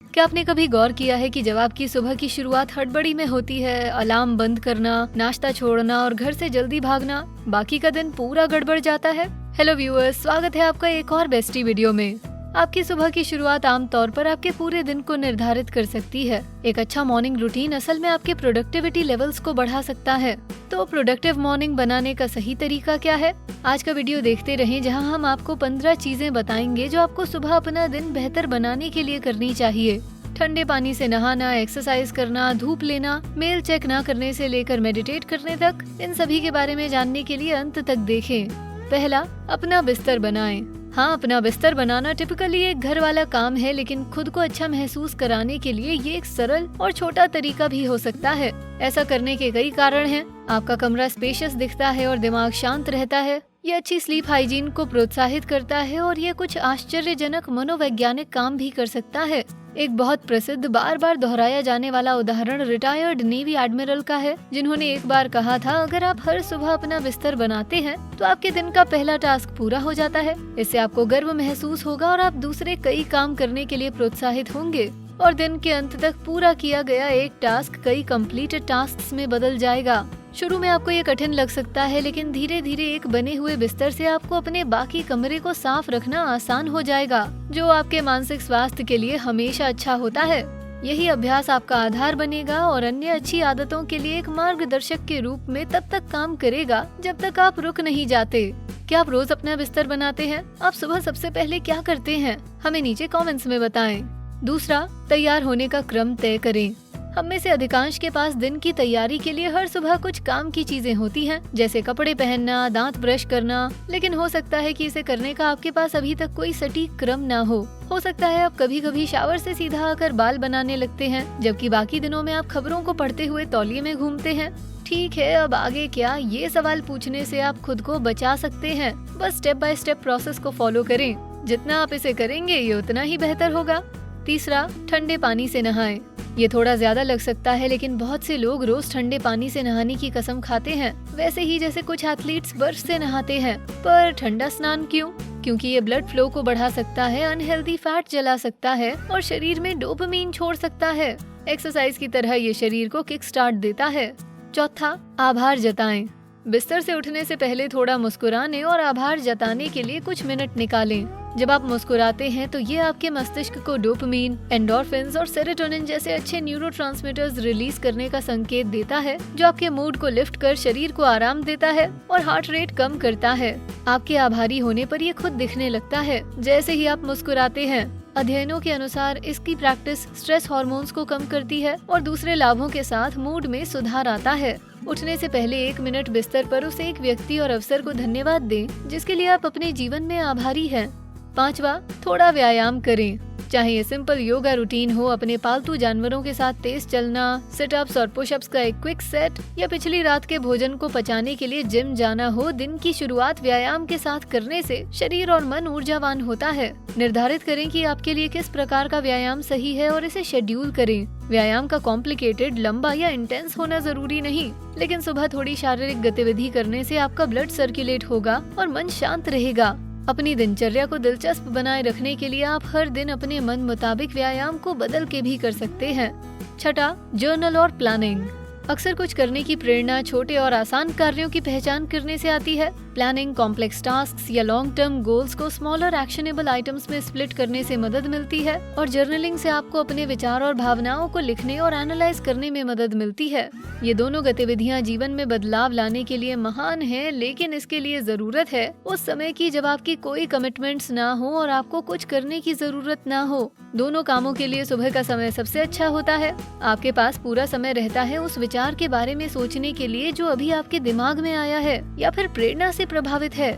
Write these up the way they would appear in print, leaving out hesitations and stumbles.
क्या आपने कभी गौर किया है कि जब आपकी सुबह की शुरुआत हड़बड़ी में होती है, अलार्म बंद करना, नाश्ता छोड़ना और घर से जल्दी भागना, बाकी का दिन पूरा गड़बड़ जाता है। हेलो व्यूअर्स, स्वागत है आपका एक और बेस्टी वीडियो में। आपकी सुबह की शुरुआत आमतौर पर आपके पूरे दिन को निर्धारित कर सकती है। एक अच्छा मॉर्निंग रूटीन असल में आपके प्रोडक्टिविटी लेवल्स को बढ़ा सकता है। तो प्रोडक्टिव मॉर्निंग बनाने का सही तरीका क्या है? आज का वीडियो देखते रहें, जहां हम आपको 15 चीजें बताएंगे जो आपको सुबह अपना दिन बेहतर बनाने के लिए करनी चाहिए। ठंडे पानी से नहाना, एक्सरसाइज करना, धूप लेना, मेल चेक ना करने से लेकर मेडिटेट करने तक, इन सभी के बारे में जानने के लिए अंत तक देखें। पहला, अपना बिस्तर बनाएं। हाँ, अपना बिस्तर बनाना टिपिकली एक घर वाला काम है, लेकिन खुद को अच्छा महसूस कराने के लिए ये एक सरल और छोटा तरीका भी हो सकता है। ऐसा करने के कई कारण हैं। आपका कमरा स्पेशियस दिखता है और दिमाग शांत रहता है। ये अच्छी स्लीप हाइजीन को प्रोत्साहित करता है और ये कुछ आश्चर्यजनक मनोवैज्ञानिक काम भी कर सकता है। एक बहुत प्रसिद्ध, बार बार दोहराया जाने वाला उदाहरण रिटायर्ड नेवी एडमिरल का है, जिन्होंने एक बार कहा था, अगर आप हर सुबह अपना बिस्तर बनाते हैं तो आपके दिन का पहला टास्क पूरा हो जाता है। इससे आपको गर्व महसूस होगा और आप दूसरे कई काम करने के लिए प्रोत्साहित होंगे और दिन के अंत तक पूरा किया गया एक टास्क कई कंप्लीटेड टास्क्स में बदल जाएगा। शुरू में आपको ये कठिन लग सकता है, लेकिन धीरे धीरे एक बने हुए बिस्तर से आपको अपने बाकी कमरे को साफ रखना आसान हो जाएगा, जो आपके मानसिक स्वास्थ्य के लिए हमेशा अच्छा होता है। यही अभ्यास आपका आधार बनेगा और अन्य अच्छी आदतों के लिए एक मार्गदर्शक के रूप में तब तक काम करेगा जब तक आप रुक नहीं जाते। क्या आप रोज अपना बिस्तर बनाते हैं? आप सुबह सबसे पहले क्या करते हैं? हमें नीचे कमेंट्स में बताएं। दूसरा, तैयार होने का क्रम तय करें। हम में से अधिकांश के पास दिन की तैयारी के लिए हर सुबह कुछ काम की चीजें होती हैं, जैसे कपड़े पहनना, दांत ब्रश करना, लेकिन हो सकता है कि इसे करने का आपके पास अभी तक कोई सटीक क्रम ना हो सकता है आप कभी कभी शावर से सीधा आकर बाल बनाने लगते हैं, जबकि बाकी दिनों में आप खबरों को पढ़ते हुए तौलिए में घूमते हैं। ठीक है, अब आगे क्या? ये सवाल पूछने से आप खुद को बचा सकते हैं। बस स्टेप बाय स्टेप प्रोसेस को फॉलो करें। जितना आप इसे करेंगे ये उतना ही बेहतर होगा। तीसरा, ठंडे पानी से नहाएं। ये थोड़ा ज्यादा लग सकता है, लेकिन बहुत से लोग रोज ठंडे पानी से नहाने की कसम खाते हैं, वैसे ही जैसे कुछ एथलीट्स बर्फ से नहाते हैं। पर ठंडा स्नान क्यों? क्योंकि ये ब्लड फ्लो को बढ़ा सकता है, अनहेल्दी फैट जला सकता है और शरीर में डोपामीन छोड़ सकता है। एक्सरसाइज की तरह ये शरीर को किक स्टार्ट देता है। चौथा, आभार जताएं। बिस्तर से उठने से पहले थोड़ा मुस्कुराने और आभार जताने के लिए कुछ मिनट निकालें। जब आप मुस्कुराते हैं तो ये आपके मस्तिष्क को डोपामीन, एंडोर्फिन्स और सेरोटोनिन जैसे अच्छे न्यूरोट्रांसमीटर्स रिलीज करने का संकेत देता है, जो आपके मूड को लिफ्ट कर शरीर को आराम देता है और हार्ट रेट कम करता है। आपके आभारी होने पर ये खुद दिखने लगता है जैसे ही आप मुस्कुराते हैं। अध्ययनों के अनुसार इसकी प्रैक्टिस स्ट्रेस हार्मोन्स को कम करती है और दूसरे लाभों के साथ मूड में सुधार आता है। उठने से पहले 1 मिनट बिस्तर पर उस एक व्यक्ति और अवसर को धन्यवाद दें जिसके लिए आप अपने जीवन में आभारी हैं। पांचवा, थोड़ा व्यायाम करें। चाहे ये सिंपल योगा रूटीन हो, अपने पालतू जानवरों के साथ तेज चलना, सिटअप्स और पुशअप्स का एक क्विक सेट, या पिछली रात के भोजन को पचाने के लिए जिम जाना हो, दिन की शुरुआत व्यायाम के साथ करने से शरीर और मन ऊर्जावान होता है। निर्धारित करें कि आपके लिए किस प्रकार का व्यायाम सही है और इसे शेड्यूल करें। व्यायाम का कॉम्प्लिकेटेड, लंबा या इंटेंस होना जरूरी नहीं, लेकिन सुबह थोड़ी शारीरिक गतिविधि करने से आपका ब्लड सर्कुलेट होगा और मन शांत रहेगा। अपनी दिनचर्या को दिलचस्प बनाए रखने के लिए आप हर दिन अपने मन मुताबिक व्यायाम को बदल के भी कर सकते हैं। छठा, जर्नल और प्लानिंग। अक्सर कुछ करने की प्रेरणा छोटे और आसान कार्यों की पहचान करने से आती है। प्लानिंग कॉम्प्लेक्स टास्क्स या लॉन्ग टर्म गोल्स को स्मॉलर एक्शनेबल आइटम्स में स्प्लिट करने से मदद मिलती है, और जर्नलिंग से आपको अपने विचार और भावनाओं को लिखने और एनालाइज करने में मदद मिलती है। ये दोनों गतिविधियां जीवन में बदलाव लाने के लिए महान हैं, लेकिन इसके लिए जरूरत है उस समय की जब आपकी कोई कमिटमेंट्स ना हो और आपको कुछ करने की जरूरत ना हो। दोनों कामों के लिए सुबह का समय सबसे अच्छा होता है। आपके पास पूरा समय रहता है उस विचार के बारे में सोचने के लिए जो अभी आपके दिमाग में आया है या फिर प्रेरणा से प्रभावित है।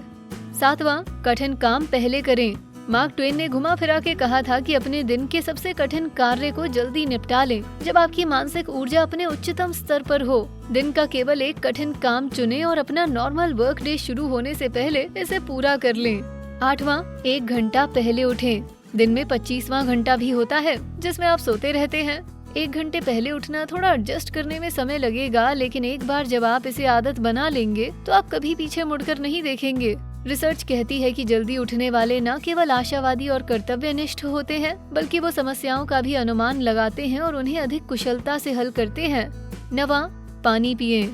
सातवां, कठिन काम पहले करें। मार्क ट्वेन ने घुमा फिरा के कहा था कि अपने दिन के सबसे कठिन कार्य को जल्दी निपटा लें जब आपकी मानसिक ऊर्जा अपने उच्चतम स्तर पर हो। दिन का केवल एक कठिन काम चुनें और अपना नॉर्मल वर्क डे शुरू होने से पहले इसे पूरा कर लें। आठवां, 1 घंटा पहले उठें। दिन में 25वां घंटा भी होता है जिसमें आप सोते रहते हैं। 1 घंटे पहले उठना थोड़ा एडजस्ट करने में समय लगेगा, लेकिन एक बार जब आप इसे आदत बना लेंगे तो आप कभी पीछे मुड़कर नहीं देखेंगे। रिसर्च कहती है कि जल्दी उठने वाले न केवल आशावादी और कर्तव्यनिष्ठ होते हैं, बल्कि वो समस्याओं का भी अनुमान लगाते हैं और उन्हें अधिक कुशलता से हल करते हैं। 9वां, पानी पिएं।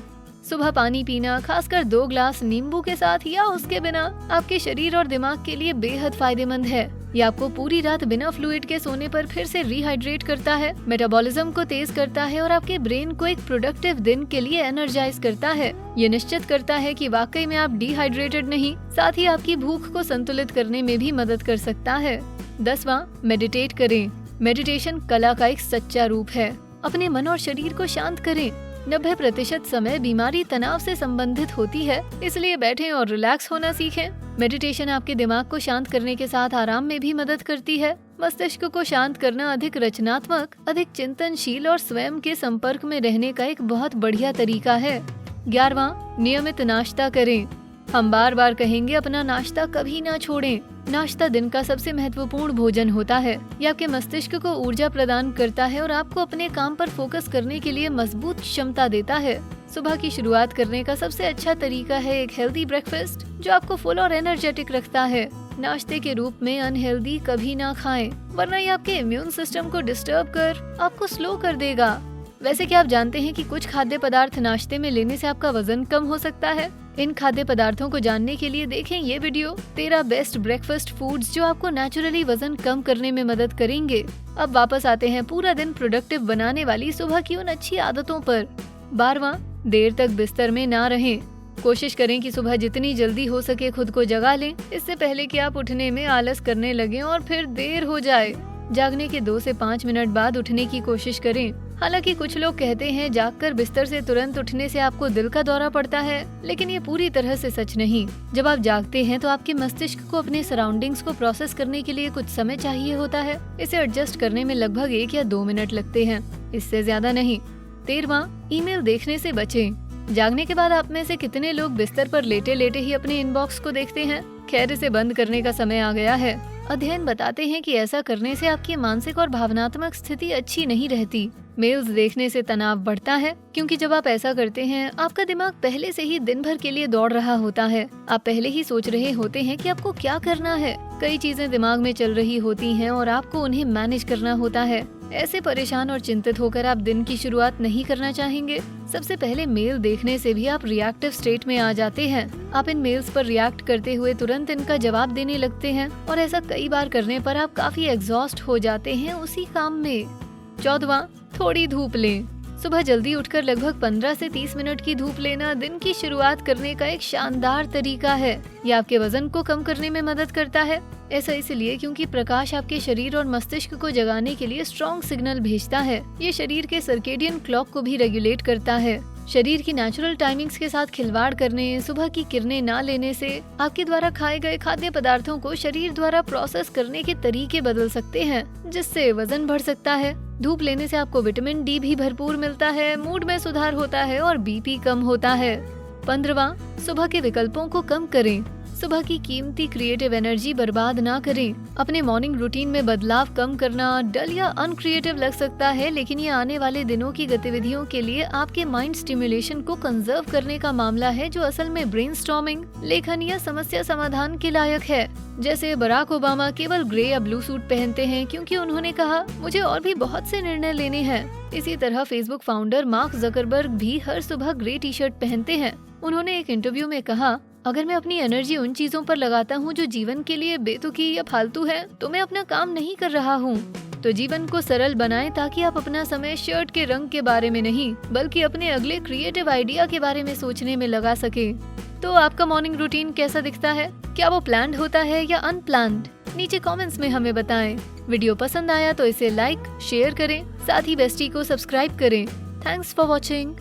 सुबह पानी पीना, खासकर 2 ग्लास नींबू के साथ या उसके बिना, आपके शरीर और दिमाग के लिए बेहद फायदेमंद है। ये आपको पूरी रात बिना फ्लूइड के सोने पर फिर से रिहाइड्रेट करता है, मेटाबॉलिज्म को तेज करता है और आपके ब्रेन को एक प्रोडक्टिव दिन के लिए एनर्जाइज करता है। ये निश्चित करता है कि वाकई में आप डिहाइड्रेटेड नहीं, साथ ही आपकी भूख को संतुलित करने में भी मदद कर सकता है। 10वां, मेडिटेट करें। मेडिटेशन कला का एक सच्चा रूप है। अपने मन और शरीर को शांत करें। 90% समय बीमारी तनाव से संबंधित होती है, इसलिए बैठें और रिलैक्स होना सीखें। मेडिटेशन आपके दिमाग को शांत करने के साथ आराम में भी मदद करती है। मस्तिष्क को शांत करना अधिक रचनात्मक, अधिक चिंतनशील और स्वयं के संपर्क में रहने का एक बहुत बढ़िया तरीका है। 11वां, नियमित नाश्ता करें। हम बार बार कहेंगे, अपना नाश्ता कभी ना छोड़ें। नाश्ता दिन का सबसे महत्वपूर्ण भोजन होता है। यह आपके मस्तिष्क को ऊर्जा प्रदान करता है और आपको अपने काम पर फोकस करने के लिए मजबूत क्षमता देता है। सुबह की शुरुआत करने का सबसे अच्छा तरीका है एक हेल्दी ब्रेकफास्ट, जो आपको फुल और एनर्जेटिक रखता है। नाश्ते के रूप में अनहेल्दी कभी ना खाएं, वरना ये आपके इम्यून सिस्टम को डिस्टर्ब कर आपको स्लो कर देगा। वैसे क्या आप जानते हैं कि कुछ खाद्य पदार्थ नाश्ते में लेने से आपका वजन कम हो सकता है? इन खाद्य पदार्थों को जानने के लिए देखें ये वीडियो, 13 बेस्ट ब्रेकफास्ट फूड्स जो आपको नेचुरली वजन कम करने में मदद करेंगे। अब वापस आते हैं पूरा दिन प्रोडक्टिव बनाने वाली सुबह की उन अच्छी आदतों पर। 12वां, देर तक बिस्तर में ना रहें। कोशिश करें कि सुबह जितनी जल्दी हो सके खुद को जगा लें, इससे पहले कि आप उठने में आलस करने लगें और फिर देर हो जाए। जागने के 2 से 5 मिनट बाद उठने की कोशिश करें। हालांकि कुछ लोग कहते हैं जागकर बिस्तर से तुरंत उठने से आपको दिल का दौरा पड़ता है, लेकिन ये पूरी तरह से सच नहीं। जब आप जागते हैं तो आपके मस्तिष्क को अपने सराउंडिंग्स को प्रोसेस करने के लिए कुछ समय चाहिए होता है। इसे एडजस्ट करने में लगभग 1 या 2 मिनट लगते हैं, इससे ज्यादा नहीं। 13वां, ईमेल देखने से बचें। जागने के बाद आप में से कितने लोग बिस्तर पर लेटे लेटे ही अपने इनबॉक्स को देखते हैं? खैर, इसे बंद करने का समय आ गया है। अध्ययन बताते हैं कि ऐसा करने से आपकी मानसिक और भावनात्मक स्थिति अच्छी नहीं रहती। मेल्स देखने से तनाव बढ़ता है, क्योंकि जब आप ऐसा करते हैं आपका दिमाग पहले से ही दिन भर के लिए दौड़ रहा होता है। आप पहले ही सोच रहे होते हैं कि आपको क्या करना है। कई चीजें दिमाग में चल रही होती हैं और आपको उन्हें मैनेज करना होता है। ऐसे परेशान और चिंतित होकर आप दिन की शुरुआत नहीं करना चाहेंगे। सबसे पहले मेल देखने से भी आप रिएक्टिव स्टेट में आ जाते हैं। आप इन मेल्स पर रिएक्ट करते हुए तुरंत इनका जवाब देने लगते हैं और ऐसा कई बार करने पर आप काफी एग्जॉस्ट हो जाते हैं उसी काम में। 14वां, थोड़ी धूप लें। सुबह जल्दी उठकर लगभग 15 से 30 मिनट की धूप लेना दिन की शुरुआत करने का एक शानदार तरीका है। यह आपके वजन को कम करने में मदद करता है। ऐसा इसलिए क्योंकि प्रकाश आपके शरीर और मस्तिष्क को जगाने के लिए स्ट्रॉन्ग सिग्नल भेजता है। ये शरीर के सर्केडियन क्लॉक को भी रेगुलेट करता है। शरीर की नेचुरल टाइमिंग्स के साथ खिलवाड़ करने, सुबह की किरणें ना लेने से आपके द्वारा खाए गए खाद्य पदार्थों को शरीर द्वारा प्रोसेस करने के तरीके बदल सकते हैं, जिससे वजन बढ़ सकता है। धूप लेने से आपको विटामिन डी भी भरपूर मिलता है, मूड में सुधार होता है और बीपी कम होता है। 15वां, सुबह के विकल्पों को कम करें। सुबह की कीमती क्रिएटिव एनर्जी बर्बाद ना करें। अपने मॉर्निंग रूटीन में बदलाव कम करना डल या अनक्रिएटिव लग सकता है, लेकिन ये आने वाले दिनों की गतिविधियों के लिए आपके माइंड स्टिमुलेशन को कंजर्व करने का मामला है, जो असल में ब्रेनस्टॉर्मिंग, लेखन या समस्या समाधान के लायक है। जैसे बराक ओबामा केवल ग्रे या ब्लू सूट पहनते हैं क्योंकि उन्होंने कहा, मुझे और भी बहुत से निर्णय लेने हैं। इसी तरह फेसबुक फाउंडर मार्क जकरबर्ग भी हर सुबह ग्रे टी शर्ट पहनते हैं। उन्होंने एक इंटरव्यू में कहा, अगर मैं अपनी एनर्जी उन चीजों पर लगाता हूँ जो जीवन के लिए बेतुकी या फालतू है, तो मैं अपना काम नहीं कर रहा हूँ। तो जीवन को सरल बनाएं ताकि आप अपना समय शर्ट के रंग के बारे में नहीं, बल्कि अपने अगले क्रिएटिव आइडिया के बारे में सोचने में लगा सके। तो आपका मॉर्निंग रूटीन कैसा दिखता है? क्या वो प्लान्ड होता है या अनप्लान्ड? नीचे कमेंट्स में हमें बताएं। वीडियो पसंद आया तो इसे लाइक, शेयर करें, साथ ही बेस्टी को सब्सक्राइब करें। Thanks for watching.